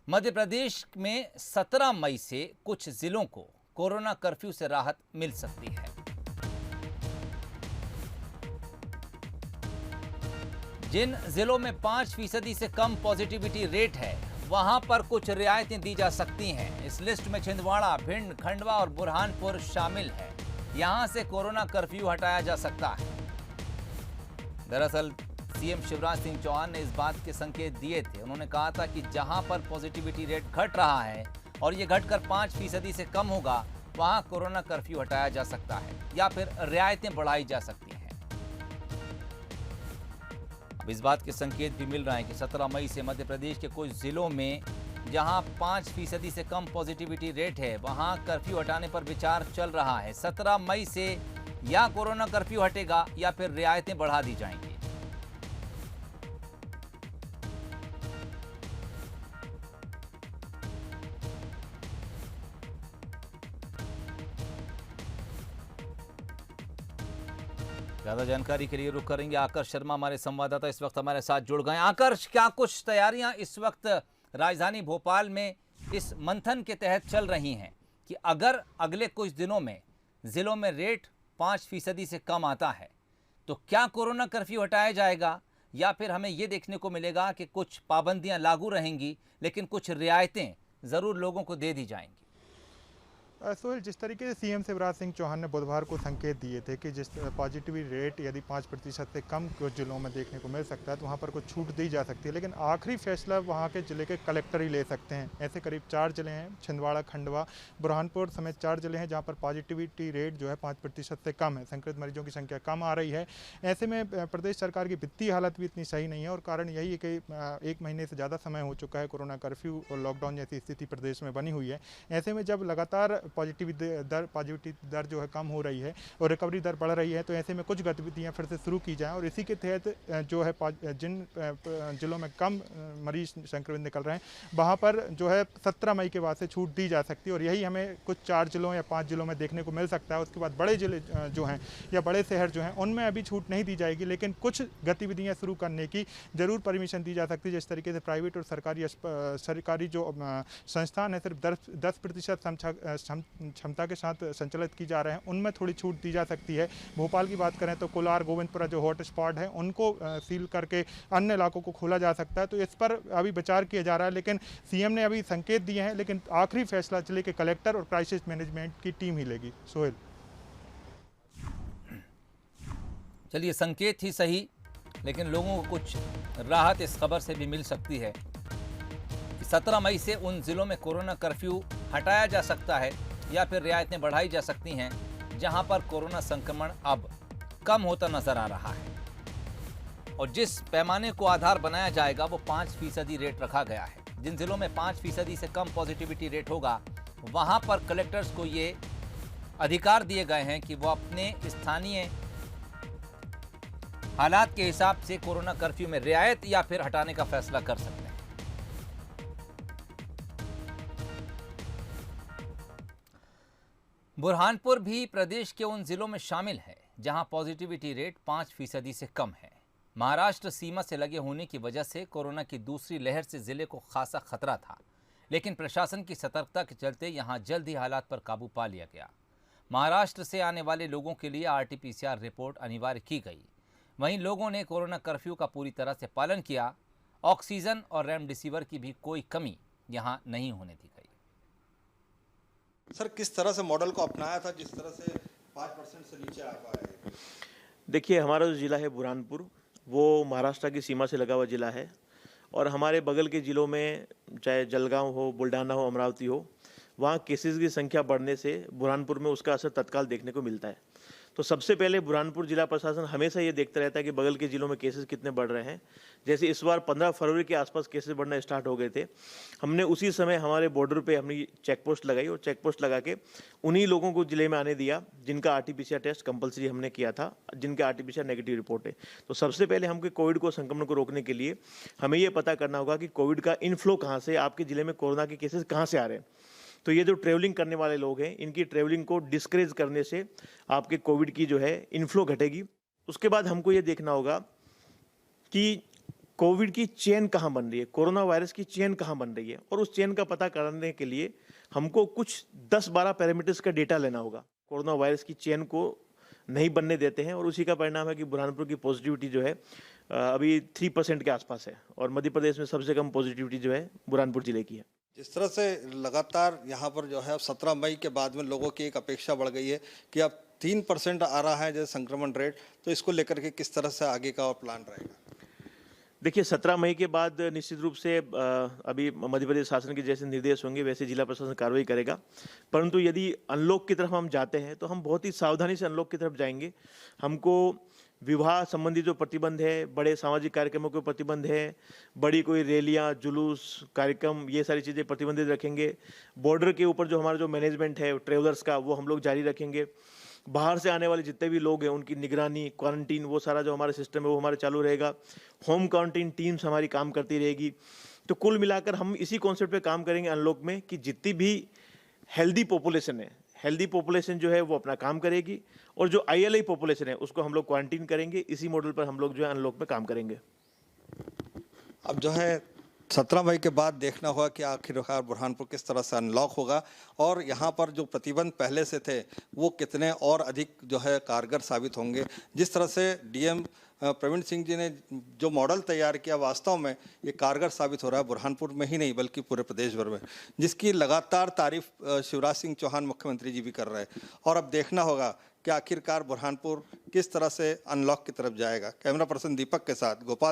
मध्य प्रदेश में 17 मई से कुछ जिलों को कोरोना कर्फ्यू से राहत मिल सकती है। जिन जिलों में 5% से कम पॉजिटिविटी रेट है, वहां पर कुछ रियायतें दी जा सकती हैं। इस लिस्ट में छिंदवाड़ा, भिंड, खंडवा और बुरहानपुर शामिल है। यहां से कोरोना कर्फ्यू हटाया जा सकता है। दरअसल सीएम शिवराज सिंह चौहान ने इस बात के संकेत दिए थे। उन्होंने कहा था कि जहां पर पॉजिटिविटी रेट घट रहा है और ये घटकर 5% से कम होगा, वहां कोरोना कर्फ्यू हटाया जा सकता है या फिर रियायतें बढ़ाई जा सकती हैं। अब इस बात के संकेत भी मिल रहे हैं कि 17 मई से मध्य प्रदेश के कुछ जिलों में जहां 5% से कम पॉजिटिविटी रेट है, वहां कर्फ्यू हटाने पर विचार चल रहा है। 17 मई से या कोरोना कर्फ्यू हटेगा या फिर रियायतें बढ़ा दी जाएंगी। ज्यादा जानकारी के लिए रुक करेंगे आकर्ष शर्मा, हमारे संवाददाता इस वक्त हमारे साथ जुड़ गए। आकर्ष, क्या कुछ तैयारियां इस वक्त राजधानी भोपाल में इस मंथन के तहत चल रही हैं कि अगर अगले कुछ दिनों में जिलों में रेट 5% से कम आता है तो क्या कोरोना कर्फ्यू हटाया जाएगा या फिर हमें ये देखने को मिलेगा कि कुछ पाबंदियां लागू रहेंगी लेकिन कुछ रियायतें जरूर लोगों को दे दी जाएंगी? सोहेल, जिस तरीके से सीएम शिवराज सिंह चौहान ने बुधवार को संकेत दिए थे कि जिस पॉजिटिविटी रेट यदि 5% से कम कुछ जिलों में देखने को मिल सकता है तो वहाँ पर कुछ छूट दी जा सकती है, लेकिन आखिरी फैसला वहाँ के जिले के कलेक्टर ही ले सकते हैं। ऐसे करीब 4 जिले हैं, छिंदवाड़ा, खंडवा, बुरहानपुर समेत 4 जिले हैं जहाँ पर पॉजिटिविटी रेट जो है 5% से कम है। संक्रमित मरीजों की संख्या कम आ रही है। ऐसे में प्रदेश सरकार की वित्तीय हालत भी इतनी सही नहीं है और कारण यही है कि 1 महीने से ज़्यादा समय हो चुका है, कोरोना कर्फ्यू और लॉकडाउन जैसी स्थिति प्रदेश में बनी हुई है। ऐसे में जब लगातार पॉजिटिविटी दर जो है कम हो रही है और रिकवरी दर बढ़ रही है, तो ऐसे में कुछ गतिविधियां फिर से शुरू की जाएं और इसी के तहत जो है जिन जिलों में कम मरीज संक्रमित निकल रहे हैं वहां पर जो है 17 मई के बाद से छूट दी जा सकती है और यही हमें कुछ 4 जिलों या 5 जिलों में देखने को मिल सकता है। उसके बाद बड़े जिले जो हैं या बड़े शहर जो हैं उनमें अभी छूट नहीं दी जाएगी, लेकिन कुछ गतिविधियाँ शुरू करने की जरूर परमिशन दी जा सकती है। जिस तरीके से प्राइवेट और सरकारी जो संस्थान है सिर्फ 10% क्षमता के साथ संचालित की जा रहे हैं, उनमें थोड़ी छूट दी जा सकती है। भोपाल की बात करें तो कोलार, गोविंदपुरा जो हॉट स्पॉट है उनको सील करके अन्य इलाकों को खोला जा सकता है। तो इस पर अभी विचार किया जा रहा है, लेकिन सीएम ने अभी संकेत दिए हैं, लेकिन आखिरी फैसला जिले के कलेक्टर और क्राइसिस मैनेजमेंट की टीम ही लेगी। सोहेल, चलिए, संकेत ही सही, लेकिन लोगों को कुछ राहत इस खबर से भी मिल सकती है कि 17 मई से उन जिलों में कोरोना कर्फ्यू हटाया जा सकता है या फिर रियायतें बढ़ाई जा सकती हैं जहां पर कोरोना संक्रमण अब कम होता नजर आ रहा है। और जिस पैमाने को आधार बनाया जाएगा वो 5% रेट रखा गया है। जिन जिलों में 5% से कम पॉजिटिविटी रेट होगा वहां पर कलेक्टर्स को ये अधिकार दिए गए हैं कि वो अपने स्थानीय हालात के हिसाब से कोरोना कर्फ्यू में रियायत या फिर हटाने का फैसला कर सकते हैं। बुरहानपुर भी प्रदेश के उन जिलों में शामिल है जहां पॉजिटिविटी रेट 5% से कम है। महाराष्ट्र सीमा से लगे होने की वजह से कोरोना की दूसरी लहर से जिले को खासा खतरा था, लेकिन प्रशासन की सतर्कता के चलते यहां जल्द ही हालात पर काबू पा लिया गया। महाराष्ट्र से आने वाले लोगों के लिए RT-PCR रिपोर्ट अनिवार्य की गई। वहीं लोगों ने कोरोना कर्फ्यू का पूरी तरह से पालन किया। ऑक्सीजन और रेमडेसिविर की भी कोई कमी यहाँ नहीं होने दी गई। सर, किस तरह से मॉडल को अपनाया था जिस तरह से 5% से नीचे आ पाए? देखिए, हमारा जो ज़िला है बुरहानपुर, वो महाराष्ट्र की सीमा से लगा हुआ ज़िला है और हमारे बगल के ज़िलों में चाहे जलगांव हो, बुल्ढाना हो, अमरावती हो, वहाँ केसेस की संख्या बढ़ने से बुरहानपुर में उसका असर तत्काल देखने को मिलता है। तो सबसे पहले बुरहानपुर जिला प्रशासन हमेशा ये देखता रहता है कि बगल के जिलों में केसेस कितने बढ़ रहे हैं। जैसे इस बार 15 फरवरी के आसपास केसेस बढ़ना स्टार्ट हो गए थे, हमने उसी समय हमारे बॉर्डर पे हमने चेक पोस्ट लगाई और चेक पोस्ट लगा के उन्हीं लोगों को जिले में आने दिया जिनका RT-PCR टेस्ट कंपलसरी हमने किया था, जिनके RT-PCR नेगेटिव रिपोर्ट है। तो सबसे पहले हमको कोविड को संक्रमण को रोकने के लिए हमें ये पता करना होगा कि कोविड का इनफ्लो कहाँ से, आपके जिले में कोरोना के केसेस कहाँ से आ रहे हैं। तो ये जो ट्रेवलिंग करने वाले लोग हैं, इनकी ट्रेवलिंग को डिस्करेज करने से आपके कोविड की जो है इनफ्लो घटेगी। उसके बाद हमको ये देखना होगा कि कोविड की चेन कहाँ बन रही है, कोरोना वायरस की चेन कहाँ बन रही है, और उस चेन का पता करने के लिए हमको कुछ 10-12 पैरामीटर्स का डेटा लेना होगा। कोरोना वायरस की चेन को नहीं बनने देते हैं और उसी का परिणाम है कि बुरहानपुर की पॉजिटिविटी जो है अभी 3% के आसपास है, और मध्य प्रदेश में सबसे कम पॉजिटिविटी जो है बुरहानपुर जिले की है। जिस तरह से लगातार यहाँ पर जो है अब 17 मई के बाद में लोगों की एक अपेक्षा बढ़ गई है कि अब 3% आ रहा है जैसे संक्रमण रेट, तो इसको लेकर के किस तरह से आगे का प्लान रहेगा? देखिए 17 मई के बाद निश्चित रूप से अभी मध्य प्रदेश शासन के जैसे निर्देश होंगे वैसे जिला प्रशासन कार्रवाई करेगा, परंतु यदि अनलॉक की तरफ हम जाते हैं तो हम बहुत ही सावधानी से अनलॉक की तरफ जाएंगे। हमको विवाह संबंधी जो प्रतिबंध है, बड़े सामाजिक कार्यक्रमों के प्रतिबंध है, बड़ी कोई रैलियां, जुलूस, कार्यक्रम, ये सारी चीज़ें प्रतिबंधित रखेंगे। बॉर्डर के ऊपर जो हमारा जो मैनेजमेंट है ट्रेवलर्स का, वो हम लोग जारी रखेंगे। बाहर से आने वाले जितने भी लोग हैं उनकी निगरानी, क्वारंटीन, वो सारा जो हमारा सिस्टम है वो हमारा चालू रहेगा। होम क्वारंटीन टीम्स हमारी काम करती रहेगी। तो कुल मिलाकर हम इसी कॉन्सेप्ट पे काम करेंगे अनलॉक में कि जितनी भी हेल्दी पॉपुलेशन है, हेल्दी पॉपुलेशन जो है वो अपना काम करेगी, और जो ILI पॉपुलेशन है उसको हम लोग क्वारंटीन करेंगे। इसी मॉडल पर हम लोग जो है अनलॉक में काम करेंगे। अब जो है 17 मई के बाद देखना होगा कि आखिरकार बुरहानपुर किस तरह से अनलॉक होगा और यहाँ पर जो प्रतिबंध पहले से थे वो कितने और अधिक जो है कारगर साबित होंगे। जिस तरह से DM प्रवीण सिंह जी ने जो मॉडल तैयार किया, वास्तव में ये कारगर साबित हो रहा है बुरहानपुर में ही नहीं बल्कि पूरे प्रदेश भर में, जिसकी लगातार तारीफ शिवराज सिंह चौहान मुख्यमंत्री जी भी कर रहे हैं। और अब देखना होगा कि आखिरकार बुरहानपुर किस तरह से अनलॉक की तरफ जाएगा। कैमरा पर्सन दीपक के साथ गोपाल।